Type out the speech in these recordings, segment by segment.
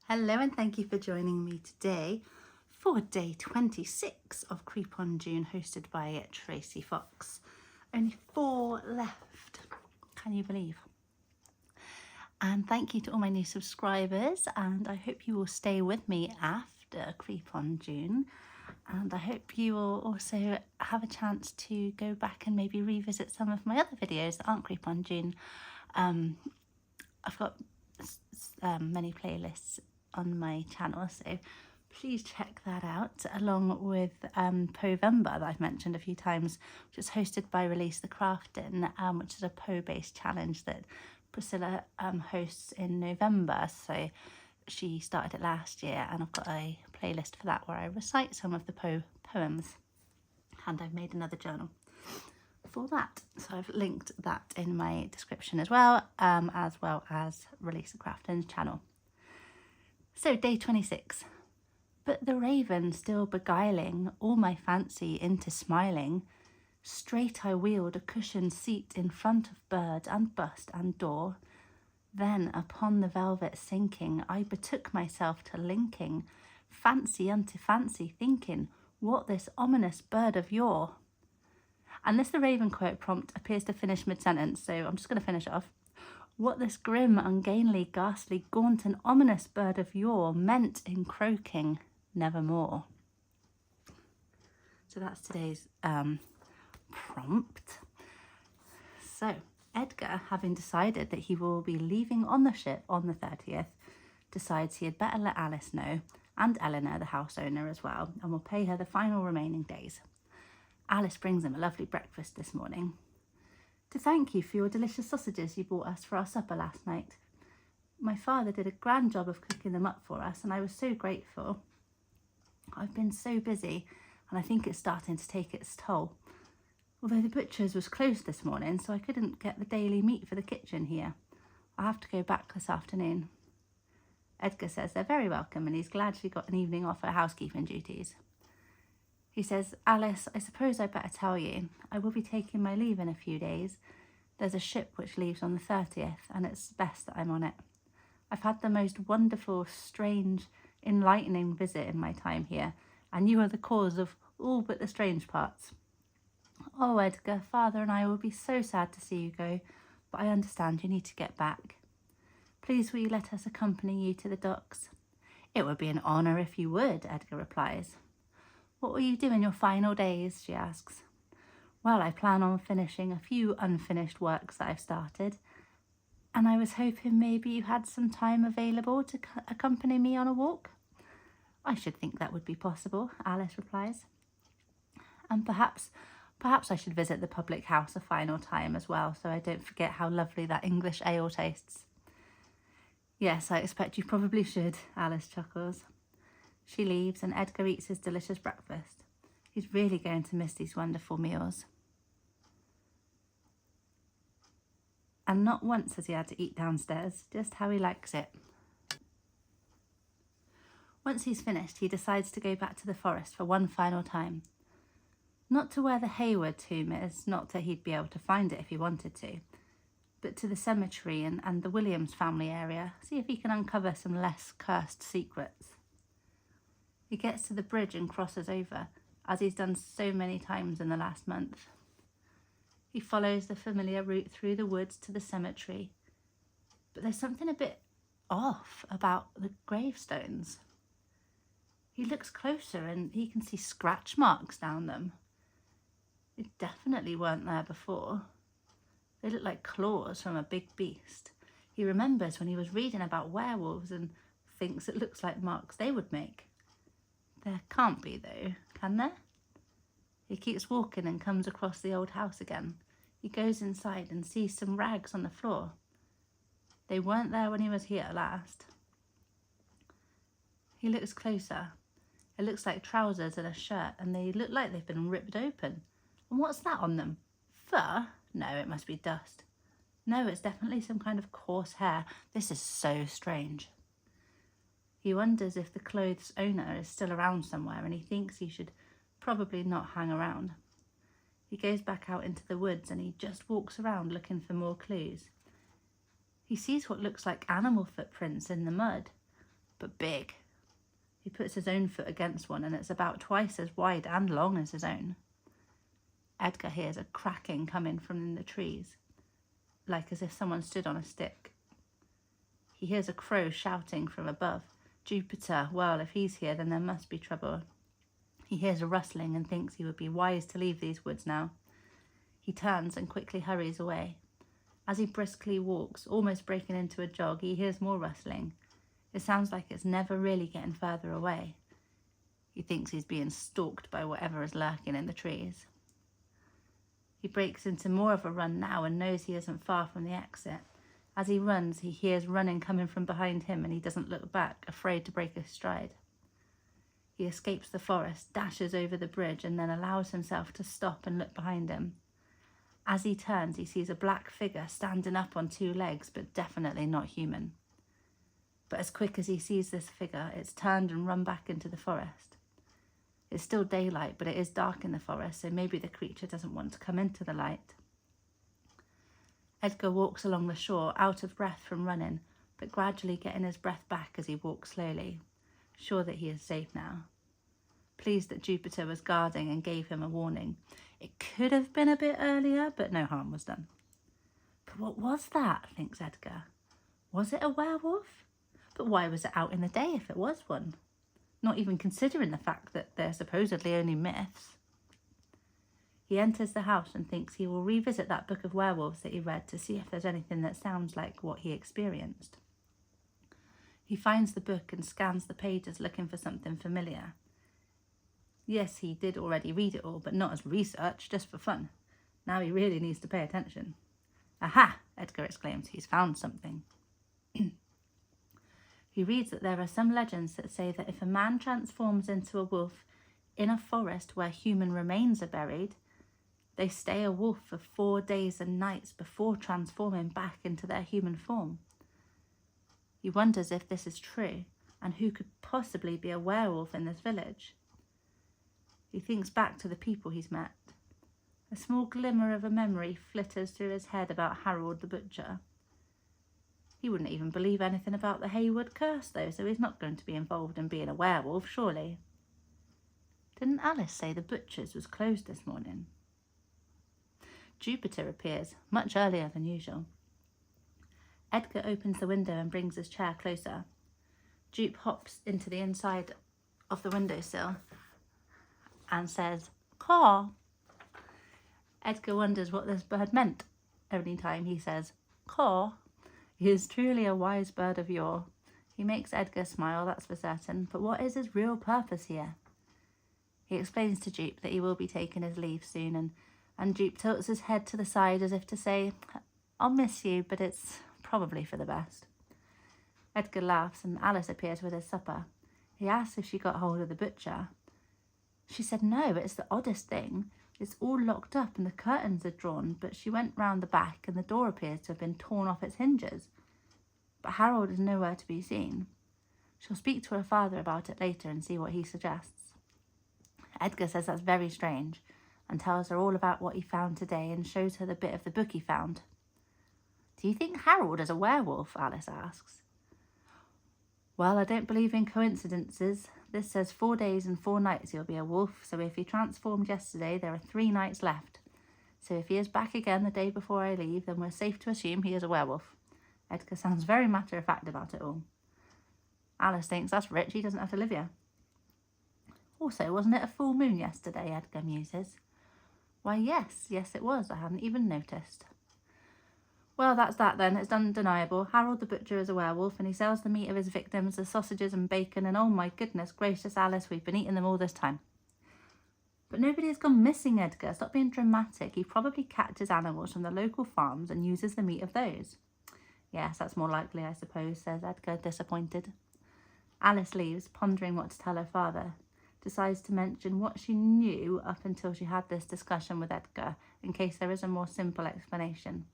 Hello and thank you for joining me today for day 26 of Creep on June, hosted by Tracie Fox. Only 4 left, can you believe? And thank you to all my new subscribers, and I hope you will stay with me after Creep on June, and I hope you will also have a chance to go back and maybe revisit some of my other videos that aren't Creep on June. I've got many playlists on my channel, so please check that out, along with Poevember that I've mentioned a few times, which is hosted by Release the Crafting, which is a Poe-based challenge that Priscilla hosts in November. So she started it last year, and I've got a playlist for that where I recite some of the Poe poems, and I've made another journal for that, so I've linked that in my description as well as Release the Crafting's channel. So day 26. But the raven still beguiling all my fancy into smiling, straight I wheeled a cushioned seat in front of bird and bust and door. Then upon the velvet sinking, I betook myself to linking fancy unto fancy, thinking what this ominous bird of yore. And this The Raven quote prompt appears to finish mid-sentence, so I'm just going to finish it off. What this grim, ungainly, ghastly, gaunt and ominous bird of yore meant in croaking nevermore. So that's today's prompt. So Edgar, having decided that he will be leaving on the ship on the 30th, decides he had better let Alice know, and Eleanor, the house owner, as well, and will pay her the final remaining days. Alice brings him a lovely breakfast this morning. To thank you for your delicious sausages you brought us for our supper last night. My father did a grand job of cooking them up for us, and I was so grateful. I've been so busy, and I think it's starting to take its toll. Although the butcher's was closed this morning, so I couldn't get the daily meat for the kitchen here. I'll have to go back this afternoon. Edgar says they're very welcome, and he's glad she got an evening off her housekeeping duties. He says, Alice, I suppose I'd better tell you, I will be taking my leave in a few days. There's a ship which leaves on the 30th, and it's best that I'm on it. I've had the most wonderful, strange, enlightening visit in my time here, and you are the cause of all but the strange parts. Oh, Edgar, Father and I will be so sad to see you go, but I understand you need to get back. Please will you let us accompany you to the docks? It would be an honour if you would, Edgar replies. What will you do in your final days, she asks. Well, I plan on finishing a few unfinished works that I've started, and I was hoping maybe you had some time available to accompany me on a walk. I should think that would be possible, Alice replies. And perhaps I should visit the public house a final time as well, so I don't forget how lovely that English ale tastes. Yes, I expect you probably should, Alice chuckles. She leaves, and Edgar eats his delicious breakfast. He's really going to miss these wonderful meals. And not once has he had to eat downstairs, just how he likes it. Once he's finished, he decides to go back to the forest for one final time. Not to where the Hayward tomb is, not that he'd be able to find it if he wanted to, but to the cemetery and the Williams family area, see if he can uncover some less cursed secrets. He gets to the bridge and crosses over, as he's done so many times in the last month. He follows the familiar route through the woods to the cemetery, but there's something a bit off about the gravestones. He looks closer and he can see scratch marks down them. They definitely weren't there before. They look like claws from a big beast. He remembers when he was reading about werewolves and thinks it looks like marks they would make. There can't be though, can there? He keeps walking and comes across the old house again. He goes inside and sees some rags on the floor. They weren't there when he was here last. He looks closer. It looks like trousers and a shirt, and they look like they've been ripped open. And what's that on them? Fur? No, it must be dust. No, it's definitely some kind of coarse hair. This is so strange. He wonders if the clothes owner is still around somewhere, and he thinks he should probably not hang around. He goes back out into the woods and he just walks around looking for more clues. He sees what looks like animal footprints in the mud, but big. He puts his own foot against one and it's about twice as wide and long as his own. Edgar hears a cracking coming from in the trees, like as if someone stood on a stick. He hears a crow shouting from above, "Jupiter, well, if he's here, then there must be trouble." He hears a rustling and thinks he would be wise to leave these woods now. He turns and quickly hurries away. As he briskly walks, almost breaking into a jog, he hears more rustling. It sounds like it's never really getting further away. He thinks he's being stalked by whatever is lurking in the trees. He breaks into more of a run now and knows he isn't far from the exit. As he runs, he hears running coming from behind him and he doesn't look back, afraid to break his stride. He escapes the forest, dashes over the bridge and then allows himself to stop and look behind him. As he turns, he sees a black figure standing up on two legs, but definitely not human. But as quick as he sees this figure, it's turned and run back into the forest. It's still daylight, but it is dark in the forest, so maybe the creature doesn't want to come into the light. Edgar walks along the shore, out of breath from running, but gradually getting his breath back as he walks slowly, sure that he is safe now. Pleased that Jupiter was guarding and gave him a warning. It could have been a bit earlier, but no harm was done. But what was that, thinks Edgar? Was it a werewolf? But why was it out in the day if it was one? Not even considering the fact that they're supposedly only myths. He enters the house and thinks he will revisit that book of werewolves that he read to see if there's anything that sounds like what he experienced. He finds the book and scans the pages looking for something familiar. Yes, he did already read it all, but not as research, just for fun. Now he really needs to pay attention. "Aha!" Edgar exclaims. He's found something. He reads that there are some legends that say that if a man transforms into a wolf in a forest where human remains are buried, they stay a wolf for 4 days and nights before transforming back into their human form. He wonders if this is true and who could possibly be a werewolf in this village. He thinks back to the people he's met. A small glimmer of a memory flitters through his head about Harold the butcher. He wouldn't even believe anything about the Haywood curse though, so he's not going to be involved in being a werewolf, surely. Didn't Alice say the butcher's was closed this morning? Jupiter appears, much earlier than usual. Edgar opens the window and brings his chair closer. Jupe hops into the inside of the windowsill and says, "Caw." Edgar wonders what this bird meant. Every time he says, "Caw," he is truly a wise bird of yore. He makes Edgar smile, that's for certain, but what is his real purpose here? He explains to Jupe that he will be taking his leave soon, and Jupe tilts his head to the side as if to say, "I'll miss you, but it's probably for the best." Edgar laughs and Alice appears with his supper. He asks if she got hold of the butcher. She said no, it's the oddest thing. It's all locked up and the curtains are drawn, but she went round the back and the door appears to have been torn off its hinges. But Harold is nowhere to be seen. She'll speak to her father about it later and see what he suggests. Edgar says that's very strange and tells her all about what he found today and shows her the bit of the book he found. "Do you think Harold is a werewolf?" Alice asks. "Well, I don't believe in coincidences. This says 4 days and 4 nights he'll be a wolf, so if he transformed yesterday, there are 3 nights left. So if he is back again the day before I leave, then we're safe to assume he is a werewolf." Edgar sounds very matter-of-fact about it all. Alice thinks that's rich, he doesn't have to live here. "Also, wasn't it a full moon yesterday?" Edgar muses. "Why, yes it was. I hadn't even noticed." "Well, that's that then. It's undeniable. Harold the butcher is a werewolf and he sells the meat of his victims, the sausages and bacon, and oh my goodness gracious, Alice, we've been eating them all this time." "But nobody has gone missing, Edgar. Stop being dramatic. He probably catches animals from the local farms and uses the meat of those." "Yes, that's more likely, I suppose," says Edgar, disappointed. Alice leaves, pondering what to tell her father. Decides to mention what she knew up until she had this discussion with Edgar, in case there is a more simple explanation.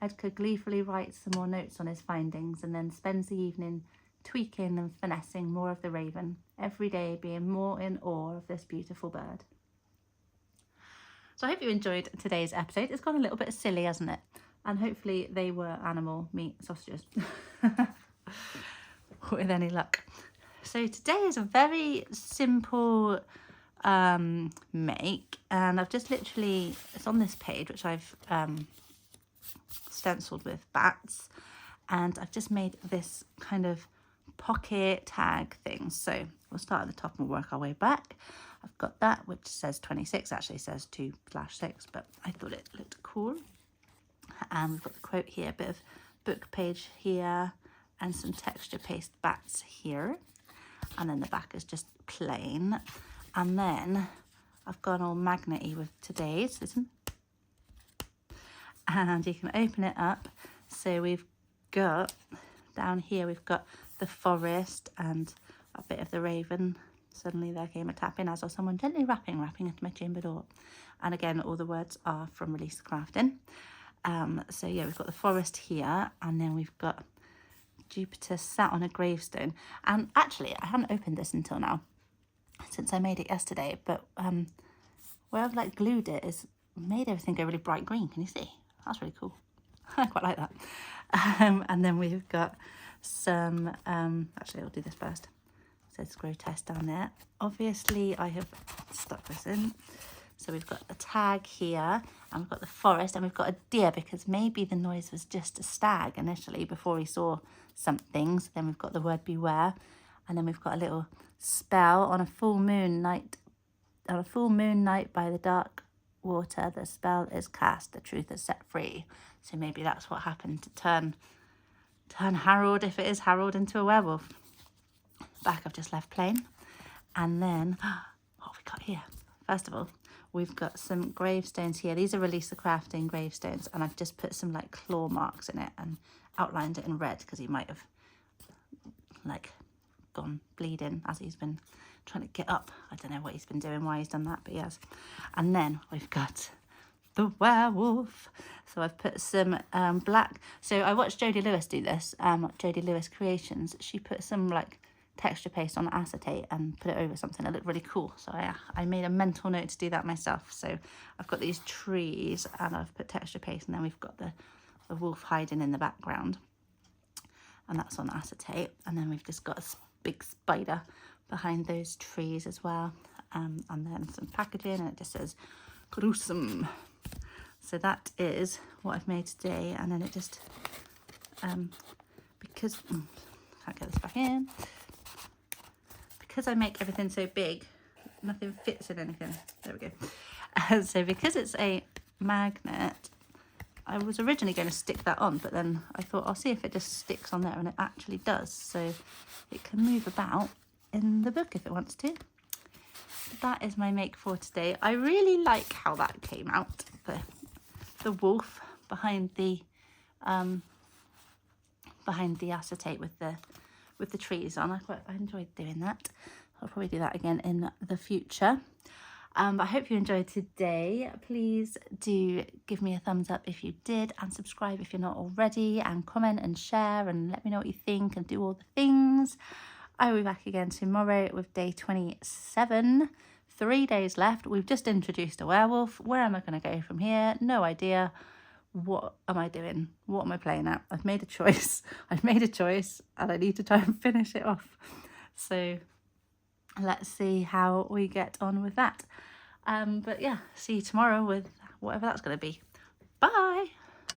Edgar gleefully writes some more notes on his findings and then spends the evening tweaking and finessing more of the raven, every day being more in awe of this beautiful bird. So I hope you enjoyed today's episode. It's gone a little bit silly, hasn't it? And hopefully they were animal meat sausages. with any luck. So today is a very simple make, and I've just literally, it's on this page which I've stenciled with bats, and I've just made this kind of pocket tag thing. So we'll start at the top and work our way back. I've got that which says 26, actually says 2/6, but I thought it looked cool. And we've got the quote here, a bit of book page here, and some texture paste bats here, and then the back is just plain. And then I've gone all magnet-y with today's, listen, and you can open it up. So we've got down here, we've got the forest and a bit of the raven. Suddenly there came a tapping, as or someone gently rapping at my chamber door. And again, all the words are from Release the Crafting. So yeah, we've got the forest here, and then we've got Jupiter sat on a gravestone. And actually, I haven't opened this until now, since I made it yesterday, but where I've like glued it is made everything go really bright green. Can you see? That's really cool. I quite like that. And then we've got some, actually I'll do this first. It says grotesque down there. Obviously I have stuck this in. So we've got a tag here, and we've got the forest, and we've got a deer, because maybe the noise was just a stag initially before he saw something. So then we've got the word beware, and then we've got a little spell on a full moon night. On a full moon night by the dark water, the spell is cast, the truth is set free. So maybe that's what happened to turn Harold, if it is Harold, into a werewolf. Back I've just left plain. And then what have we got here? First of all, we've got some gravestones here. These are Release the Crafting gravestones, and I've just put some like claw marks in it and outlined it in red, because he might have like gone bleeding as he's been trying to get up. I don't know what he's been doing, why he's done that, but he has. And then we've got the werewolf. So I've put some black. So I watched Jodie Lewis do this, Jodie Lewis Creations. She put some like texture paste on acetate and put it over something. It looked really cool, so I made a mental note to do that myself. So I've got these trees, and I've put texture paste, and then we've got the wolf hiding in the background, and that's on acetate. And then we've just got a big spider behind those trees as well, and then some packaging, and it just says gruesome. So that is what I've made today. And then it just because can't get this back in, because I make everything so big, nothing fits in anything. There we go. So because it's a magnet, I was originally going to stick that on, but then I thought I'll see if it just sticks on there, and it actually does. So it can move about in the book if it wants to. That is my make for today. I really like how that came out. The wolf behind the acetate with the trees on. I enjoyed doing that. I'll probably do that again in the future. I hope you enjoyed today. Please do give me a thumbs up if you did, and subscribe if you're not already, and comment and share and let me know what you think, and do all the things. I will be back again tomorrow with day 27. 3 days left. We've just introduced a werewolf. Where am I going to go from here? No idea. What am I doing? What am I playing at? I've made a choice. I've made a choice, and I need to try and finish it off. So let's see how we get on with that. But yeah, see you tomorrow with whatever that's going to be. Bye.